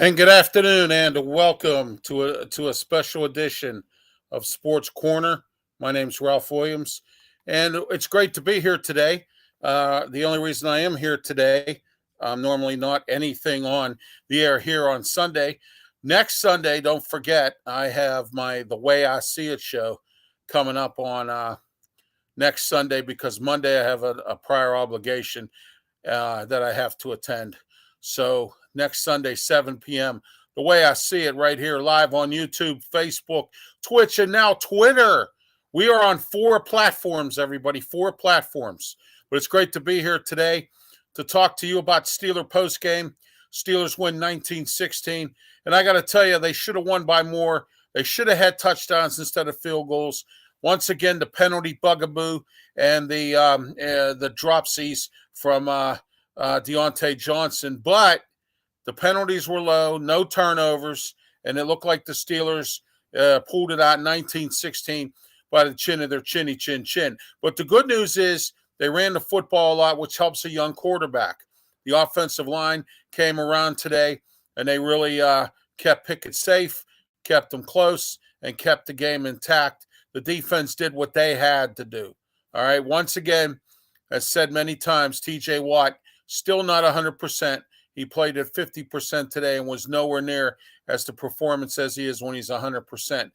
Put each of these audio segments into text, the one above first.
And good afternoon, and welcome to a special edition of Sports Corner. My name's Ralph Williams, and it's great to be here today. The only reason I am here today, I'm normally not anything on the air here on Sunday. Next Sunday, don't forget, I have my The Way I See It show coming up on next Sunday because Monday I have a prior obligation that I have to attend. So next Sunday, 7 p.m., The Way I See It, right here live on YouTube, Facebook, Twitch, and now Twitter. We are on 4 platforms, everybody, 4 platforms. But it's great to be here today to talk to you about Steeler postgame. Steelers win 19-16. And I got to tell you, they should have won by more. They should have had touchdowns instead of field goals. Once again, the penalty bugaboo and the dropsies from Deontay Johnson. But the penalties were low, no turnovers, and it looked like the Steelers pulled it out 19-16 by the chin of their chinny chin chin. But the good news is they ran the football a lot, which helps a young quarterback. The offensive line came around today, and they really kept Pickett safe, kept them close, and kept the game intact. The defense did what they had to do. All right, once again, as said many times, T.J. Watt still not 100%. He played at 50% today and was nowhere near as the performance as he is when he's 100%.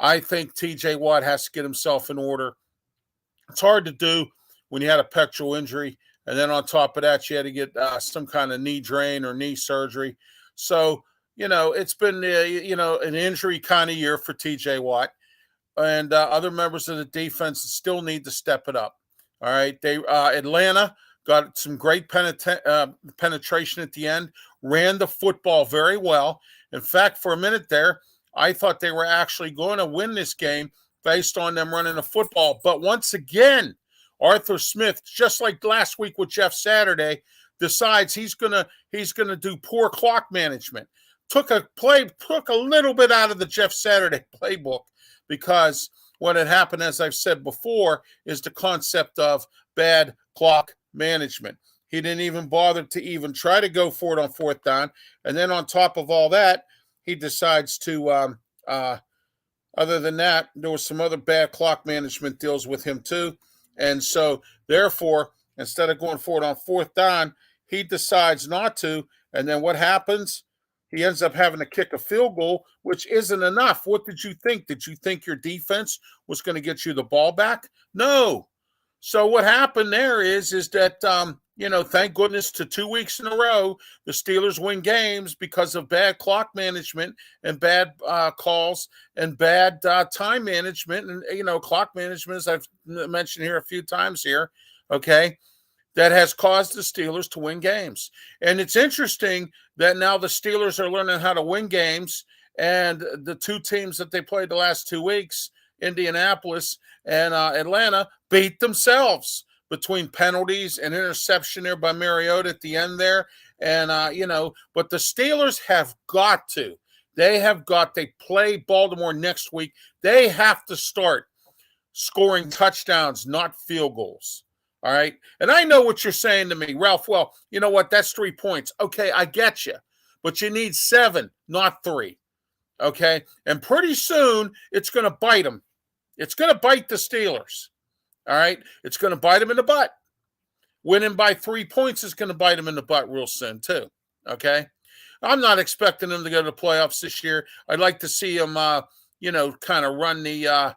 I think T.J. Watt has to get himself in order. It's hard to do when you had a pectoral injury, and then on top of that, you had to get some kind of knee drain or knee surgery. So, it's been, an injury kind of year for T.J. Watt. And other members of the defense still need to step it up. All right. Atlanta got some great penetration at the end, ran the football very well. In fact, for a minute there, I thought they were actually going to win this game based on them running the football. But once again, Arthur Smith, just like last week with Jeff Saturday, decides he's gonna do poor clock management. Took a little bit out of the Jeff Saturday playbook. Because what had happened, as I've said before, is the concept of bad clock management. He didn't even bother to even try to go for it on fourth down. And then on top of all that, he decides to, other than that, there was some other bad clock management deals with him too. And so, therefore, instead of going for it on fourth down, he decides not to. And then what happens? He ends up having to kick a field goal, which isn't enough. What did you think? Did you think your defense was going to get you the ball back? No. So what happened there is that, thank goodness to 2 weeks in a row, the Steelers win games because of bad clock management and bad calls and bad time management. And, clock management, as I've mentioned here a few times here, okay, that has caused the Steelers to win games. And it's interesting that now the Steelers are learning how to win games, and the two teams that they played the last 2 weeks, Indianapolis and Atlanta, beat themselves between penalties and interception there by Mariota at the end there. And, but the Steelers have got to. They play Baltimore next week. They have to start scoring touchdowns, not field goals. All right. And I know what you're saying to me, Ralph. Well, you know what? That's 3 points. Okay, I get you. But you need 7, not 3. Okay. And pretty soon it's going to bite them. It's going to bite the Steelers. All right. It's going to bite them in the butt. Winning by 3 points is going to bite them in the butt real soon, too. Okay. I'm not expecting them to go to the playoffs this year. I'd like to see them, kind of run the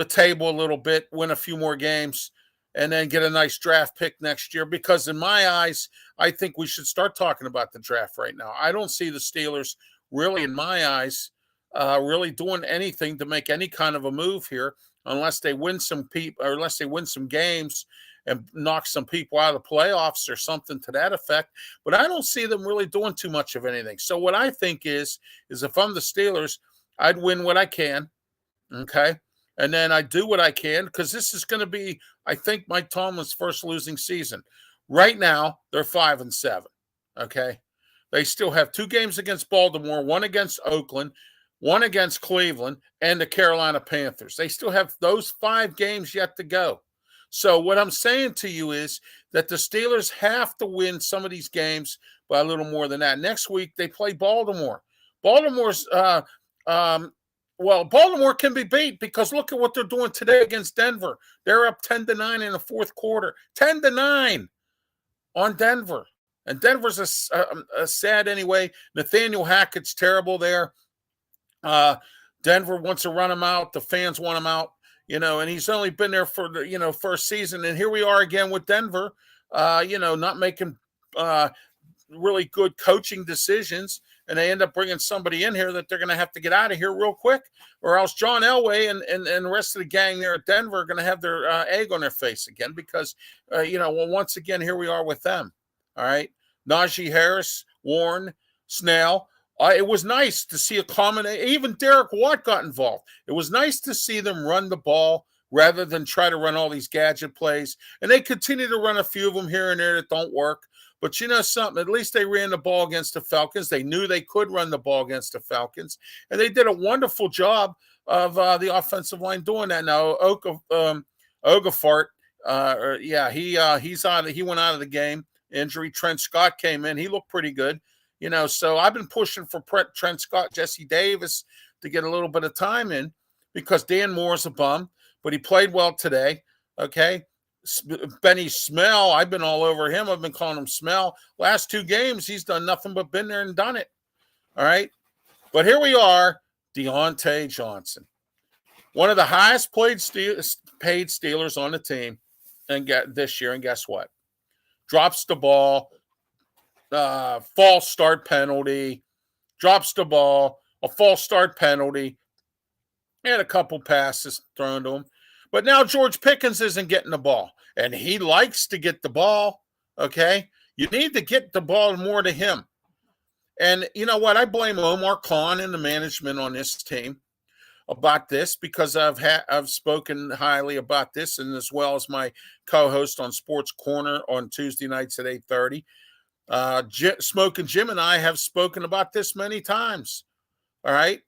table a little bit, win a few more games, and then get a nice draft pick next year. Because in my eyes, I think we should start talking about the draft right now. I don't see the Steelers really, in my eyes, really doing anything to make any kind of a move here unless they win some games and knock some people out of the playoffs or something to that effect. But I don't see them really doing too much of anything. So what I think is if I'm the Steelers, I'd win what I can, okay? And then I do what I can because this is going to be, I think, Mike Tomlin's first losing season. Right now, they're 5-7, okay? They still have 2 games against Baltimore, 1 against Oakland, 1 against Cleveland, and the Carolina Panthers. They still have those 5 games yet to go. So what I'm saying to you is that the Steelers have to win some of these games by a little more than that. Next week they play Baltimore. Baltimore's Baltimore can be beat because look at what they're doing today against Denver. They're up 10-9 in the fourth quarter. 10-9 on Denver. And Denver's a sad anyway. Nathaniel Hackett's terrible there. Denver wants to run him out. The fans want him out, and he's only been there for the, first season. And here we are again with Denver, not making really good coaching decisions. And they end up bringing somebody in here that they're going to have to get out of here real quick, or else John Elway and the rest of the gang there at Denver are going to have their egg on their face again because, once again, here we are with them. All right. Najee Harris, Warren, Snell. It was nice to see a combination. Even Derek Watt got involved. It was nice to see them run the ball rather than try to run all these gadget plays. And they continue to run a few of them here and there that don't work. But you know something? At least they ran the ball against the Falcons. They knew they could run the ball against the Falcons. And they did a wonderful job of the offensive line doing that. Now, Ogafart, he went out of the game. Injury. Trent Scott came in. He looked pretty good. So I've been pushing for Trent Scott, Jesse Davis to get a little bit of time in because Dan Moore's a bum, but he played well today. Okay. Benny Smell, I've been all over him. I've been calling him Smell. Last 2 games, he's done nothing but been there and done it. All right. But here we are, Diontae Johnson, one of the highest paid Steelers on the team and this year. And guess what? Drops the ball. False start penalty, drops the ball, a false start penalty, and a couple passes thrown to him. But now George Pickens isn't getting the ball, and he likes to get the ball, okay? You need to get the ball more to him. And you know what? I blame Omar Khan and the management on this team about this because I've spoken highly about this, and as well as my co-host on Sports Corner on Tuesday nights at 8:30. Smoking Jim and I have spoken about this many times. All right,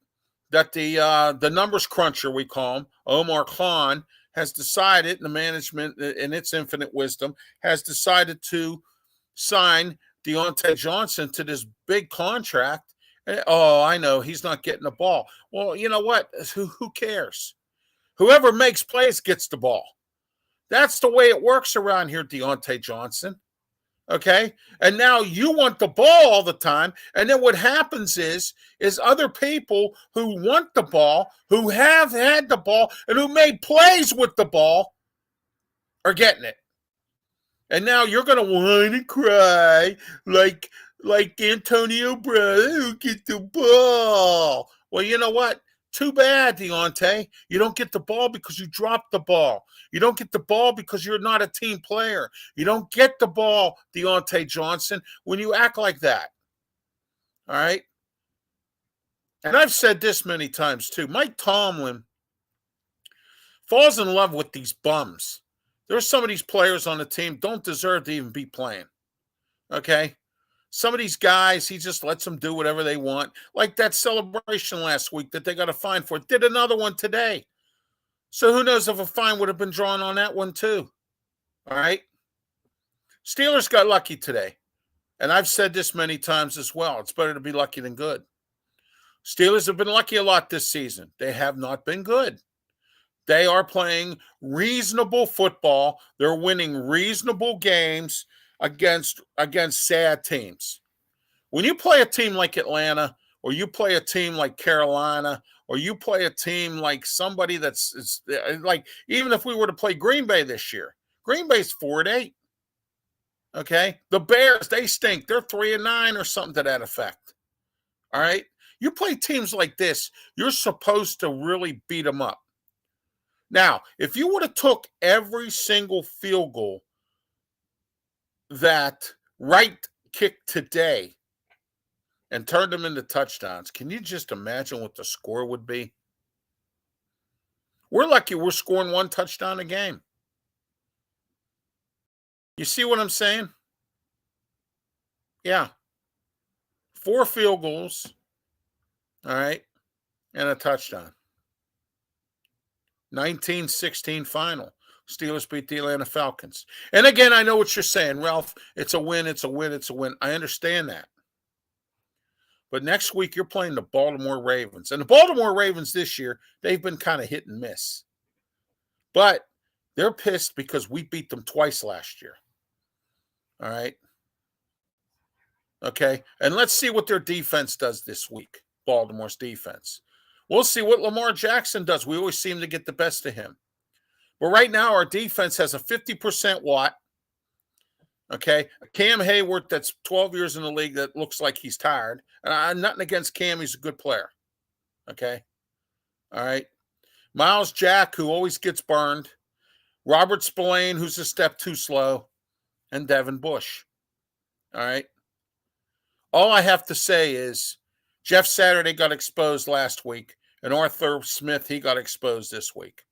that the numbers cruncher, we call him, Omar Khan, has decided, and the management in its infinite wisdom has decided to sign Diontae Johnson to this big contract. And, I know he's not getting the ball. Well, you know what? Who cares? Whoever makes plays gets the ball. That's the way it works around here, Diontae Johnson. Okay. And now you want the ball all the time. And then what happens is other people who want the ball, who have had the ball, and who made plays with the ball are getting it. And now you're going to whine and cry like Antonio Brown, who get the ball. Well, you know what? Too bad, Diontae. You don't get the ball because you dropped the ball. You don't get the ball because you're not a team player. You don't get the ball, Diontae Johnson, when you act like that. All right? And I've said this many times, too. Mike Tomlin falls in love with these bums. There's some of these players on the team don't deserve to even be playing. Okay? Some of these guys, he just lets them do whatever they want. Like that celebration last week that they got a fine for. Did another one today. So who knows if a fine would have been drawn on that one too. All right. Steelers got lucky today. And I've said this many times as well. It's better to be lucky than good. Steelers have been lucky a lot this season. They have not been good. They are playing reasonable football. They're winning reasonable games against sad teams. When you play a team like Atlanta, or you play a team like Carolina, or you play a team like somebody that's like, even if we were to play Green Bay this year, Green Bay's 4-8. Okay? The Bears, they stink. They're 3-9 or something to that effect. All right? You play teams like this, you're supposed to really beat them up. Now, if you would have took every single field goal that Wright kicked today and turned them into touchdowns, can you just imagine what the score would be? We're lucky we're scoring 1 touchdown a game. You see what I'm saying? Yeah. 4 field goals, all right, and a touchdown. 19-16 final. Steelers beat the Atlanta Falcons. And again, I know what you're saying, Ralph. It's a win, it's a win, it's a win. I understand that. But next week, you're playing the Baltimore Ravens. And the Baltimore Ravens this year, they've been kind of hit and miss. But they're pissed because we beat them twice last year. All right. Okay. And let's see what their defense does this week, Baltimore's defense. We'll see what Lamar Jackson does. We always seem to get the best of him. But right now, our defense has a 50% Watt. Okay. Cam Hayward, that's 12 years in the league, that looks like he's tired. And I'm nothing against Cam. He's a good player. Okay. All right. Miles Jack, who always gets burned. Robert Spillane, who's a step too slow. And Devin Bush. All right. All I have to say is Jeff Saturday got exposed last week, and Arthur Smith, he got exposed this week.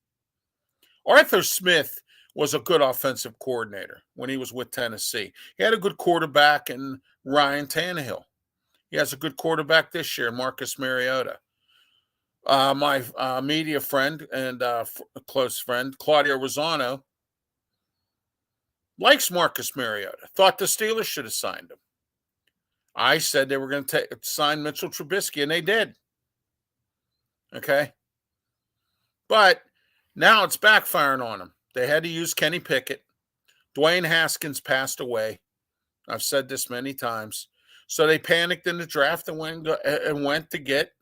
Arthur Smith was a good offensive coordinator when he was with Tennessee. He had a good quarterback in Ryan Tannehill. He has a good quarterback this year, Marcus Mariota. My media friend and close friend, Claudio Rosano, likes Marcus Mariota, thought the Steelers should have signed him. I said they were going to sign Mitchell Trubisky, and they did. Okay? But now it's backfiring on them. They had to use Kenny Pickett. Dwayne Haskins passed away. I've said this many times. So they panicked in the draft and went to get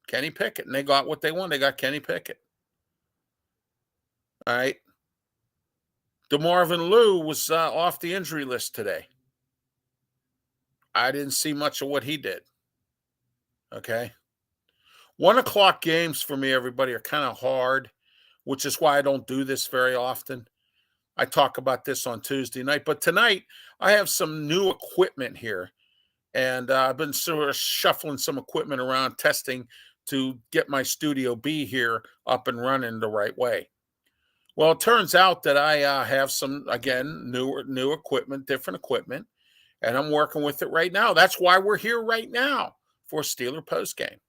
Kenny Pickett, and they got what they wanted. They got Kenny Pickett. All right? DeMarvin Lew was off the injury list today. I didn't see much of what he did. Okay? 1 o'clock games for me, everybody, are kind of hard, which is why I don't do this very often. I talk about this on Tuesday night. But tonight, I have some new equipment here. And I've been sort of shuffling some equipment around, testing to get my Studio B here up and running the right way. Well, it turns out that I have some, again, new equipment, different equipment. And I'm working with it right now. That's why we're here right now for Steeler postgame.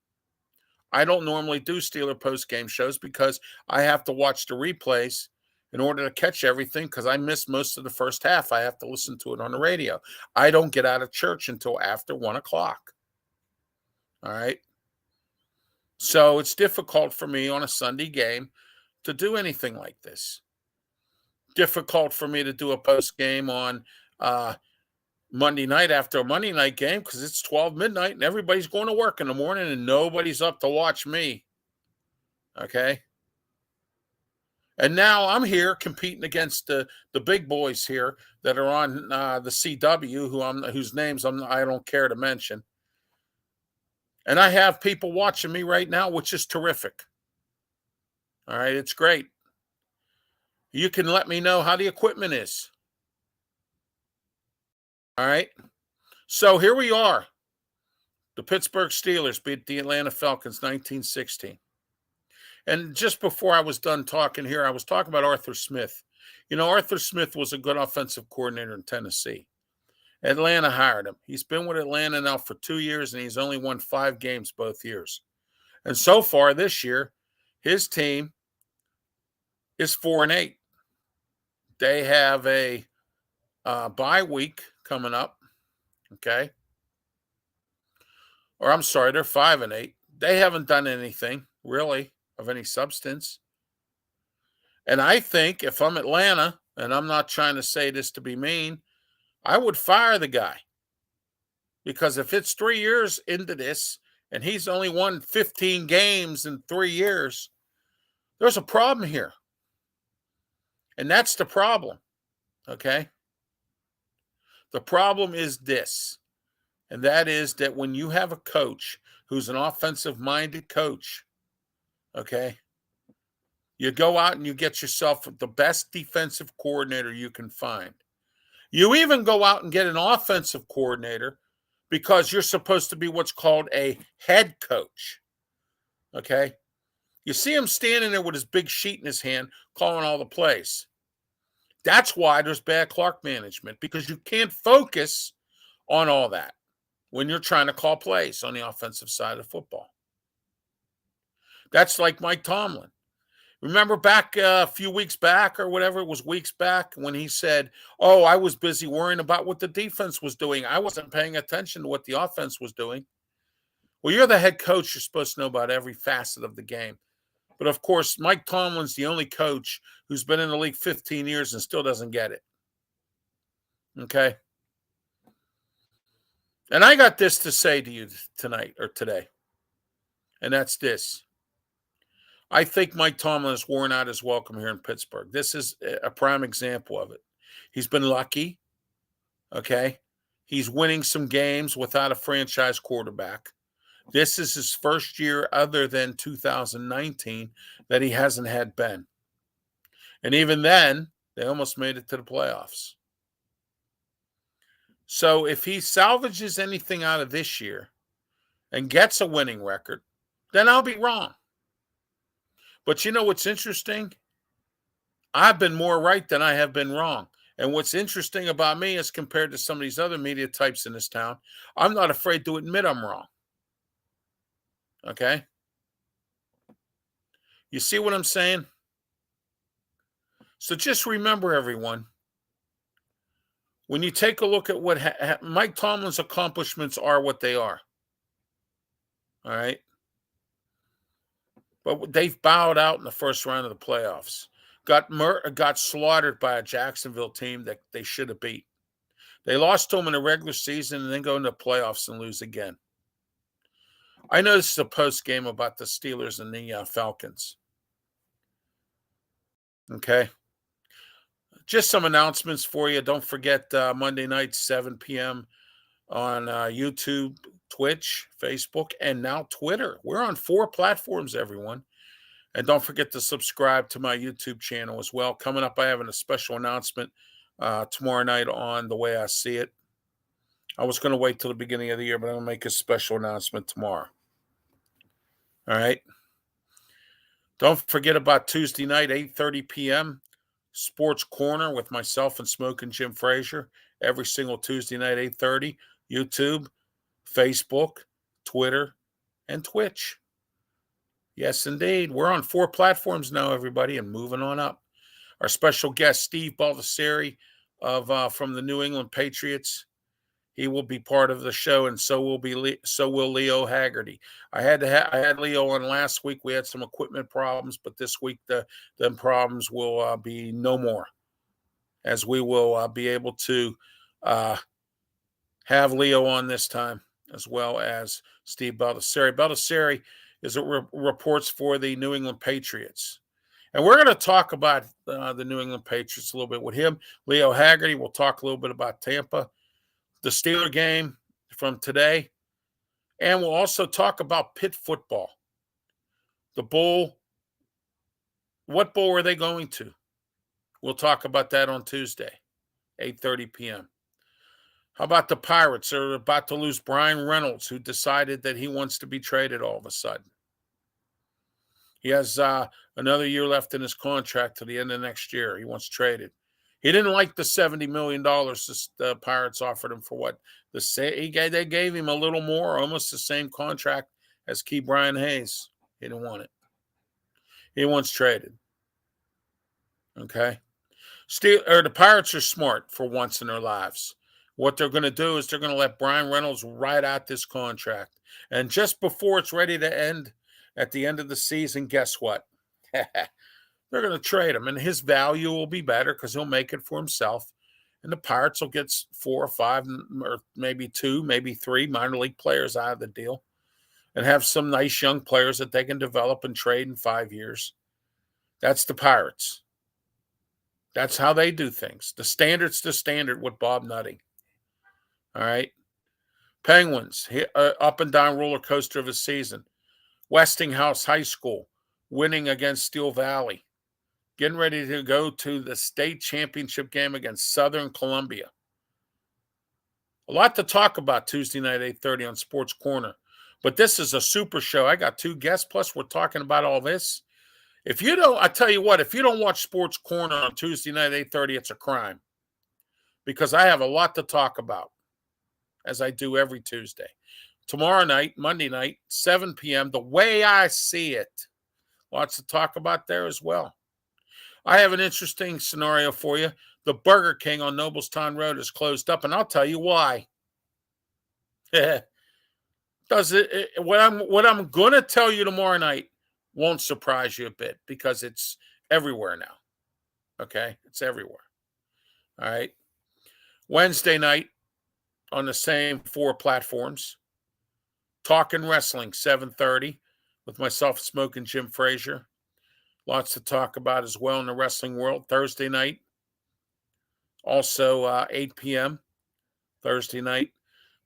I don't normally do Steeler postgame shows because I have to watch the replays in order to catch everything because I missed most of the first half. I have to listen to it on the radio. I don't get out of church until after 1 o'clock. All right? So it's difficult for me on a Sunday game to do anything like this. Difficult for me to do a postgame on Monday night after a Monday night game because it's 12 midnight and everybody's going to work in the morning and nobody's up to watch me. Okay? And now I'm here competing against the big boys here that are on the CW, whose names I don't care to mention. And I have people watching me right now, which is terrific. All right, it's great. You can let me know how the equipment is. All right. So here we are. The Pittsburgh Steelers beat the Atlanta Falcons 1916. And just before I was done talking here, I was talking about Arthur Smith. You know, Arthur Smith was a good offensive coordinator in Tennessee. Atlanta hired him. He's been with Atlanta now for 2 years, and he's only won 5 games both years. And so far this year, his team is 4-8. They have a bye week coming up, okay? Or I'm sorry, they're 5-8. They haven't done anything, really, of any substance. And I think if I'm Atlanta, and I'm not trying to say this to be mean, I would fire the guy. Because if it's 3 years into this, and he's only won 15 games in 3 years, there's a problem here. And that's the problem, okay? The problem is this, and that is that when you have a coach who's an offensive-minded coach, okay, you go out and you get yourself the best defensive coordinator you can find. You even go out and get an offensive coordinator because you're supposed to be what's called a head coach, okay? You see him standing there with his big sheet in his hand calling all the plays. That's why there's bad clock management, because you can't focus on all that when you're trying to call plays on the offensive side of football. That's like Mike Tomlin. Remember back a few weeks back or whatever, it was weeks back when he said, oh, I was busy worrying about what the defense was doing. I wasn't paying attention to what the offense was doing. Well, you're the head coach. You're supposed to know about every facet of the game. But, of course, Mike Tomlin's the only coach who's been in the league 15 years and still doesn't get it. Okay? And I got this to say to you tonight or today, and that's this. I think Mike Tomlin has worn out his welcome here in Pittsburgh. This is a prime example of it. He's been lucky, okay? He's winning some games without a franchise quarterback. This is his first year other than 2019 that he hasn't had Ben. And even then, they almost made it to the playoffs. So if he salvages anything out of this year and gets a winning record, then I'll be wrong. But you know what's interesting? I've been more right than I have been wrong. And what's interesting about me is compared to some of these other media types in this town, I'm not afraid to admit I'm wrong. Okay? You see what I'm saying? So just remember, everyone, when you take a look at what Mike Tomlin's accomplishments are, what they are. All right? But they've bowed out in the first round of the playoffs. Got slaughtered by a Jacksonville team that they should have beat. They lost to them in the regular season and then go into the playoffs and lose again. I know this is a post game about the Steelers and the Falcons. Okay. Just some announcements for you. Don't forget Monday night, 7 p.m. on YouTube, Twitch, Facebook, and now Twitter. We're on 4 platforms, everyone. And don't forget to subscribe to my YouTube channel as well. Coming up, I have a special announcement tomorrow night on The Way I See It. I was going to wait till the beginning of the year, but I'm going to make a special announcement tomorrow. All right. Don't forget about Tuesday night, 8:30 p.m., Sports Corner with myself and Smoking Jim Frazier. Every single Tuesday night, 8:30, YouTube, Facebook, Twitter, and Twitch. Yes, indeed. We're on 4 platforms now, everybody, and moving on up. Our special guest, Steve Baldessari from the New England Patriots. He will be part of the show, and so will Leo Haggerty. I had Leo on last week. We had some equipment problems, but this week the problems will be no more, as we will be able to have Leo on this time, as well as Steve Baldessari. Baldessari reports for the New England Patriots. And we're going to talk about the New England Patriots a little bit with him. Leo Haggerty, we'll talk a little bit about Tampa, the Steeler game from today, and we'll also talk about Pitt football. The bowl, what bowl are they going to? We'll talk about that on Tuesday, 8:30 p.m. How about the Pirates? They're about to lose Brian Reynolds, who decided that he wants to be traded all of a sudden. He has another year left in his contract to the end of next year. He wants traded. He didn't like the $70 million the Pirates offered him for what? They gave him a little more, almost the same contract as Key Brian Hayes. He didn't want it. He wants traded. Okay? The Pirates are smart for once in their lives. What they're going to do is they're going to let Brian Reynolds ride out this contract. And just before it's ready to end, at the end of the season, guess what? They're going to trade him, and his value will be better because he'll make it for himself. And the Pirates will get 4 or 5 or maybe 2, maybe 3 minor league players out of the deal and have some nice young players that they can develop and trade in 5 years. That's the Pirates. That's how they do things. The standard with Bob Nutting. All right. Penguins, up and down roller coaster of a season. Westinghouse High School winning against Steel Valley. Getting ready to go to the state championship game against Southern Columbia. A lot to talk about Tuesday night, 8:30 on Sports Corner. But this is a super show. I got 2 guests, plus we're talking about all this. I tell you what, if you don't watch Sports Corner on Tuesday night, 8:30, it's a crime. Because I have a lot to talk about, as I do every Tuesday. Tomorrow night, Monday night, 7 p.m., The Way I See It. Lots to talk about there as well. I have an interesting scenario for you. The Burger King on Noblestown Road is closed up, and I'll tell you why. What I'm going to tell you tomorrow night won't surprise you a bit because it's everywhere now. Okay, it's everywhere. All right. Wednesday night on the same 4 platforms. Talking Wrestling, 7:30, with myself, Smoking Jim Frazier. Lots to talk about as well in the wrestling world. Thursday night, also 8 p.m. Thursday night.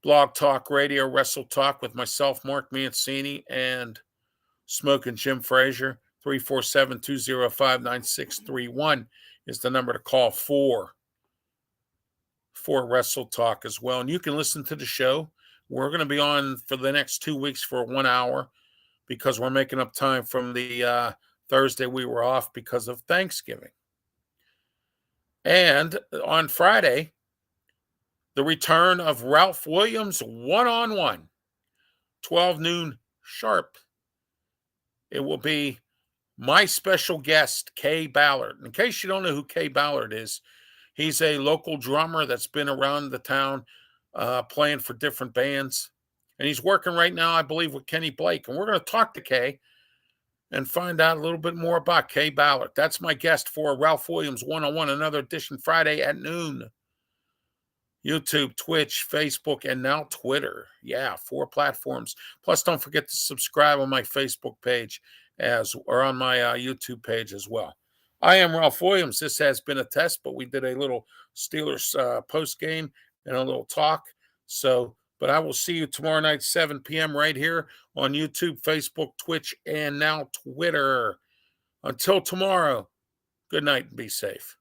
Blog Talk Radio, Wrestle Talk with myself, Mark Mancini, and Smoking Jim Frazier. 347-205-9631 is the number to call for Wrestle Talk as well. And you can listen to the show. We're going to be on for the next 2 weeks for 1 hour because we're making up time from the Thursday we were off because of Thanksgiving. And on Friday, the return of Ralph Williams one-on-one, 12 noon sharp. It will be my special guest, Kay Ballard. In case you don't know who Kay Ballard is, he's a local drummer that's been around the town playing for different bands. And he's working right now, I believe, with Kenny Blake. And we're going to talk to Kay and find out a little bit more about Kay Ballard. That's my guest for Ralph Williams one-on-one, another edition Friday at noon. YouTube, Twitch, Facebook, and now Twitter. Yeah, 4 platforms. Plus, don't forget to subscribe on my Facebook page or on my YouTube page as well. I am Ralph Williams. This has been a test, but we did a little Steelers post game and a little talk. But I will see you tomorrow night, 7 p.m. right here on YouTube, Facebook, Twitch, and now Twitter. Until tomorrow, good night and be safe.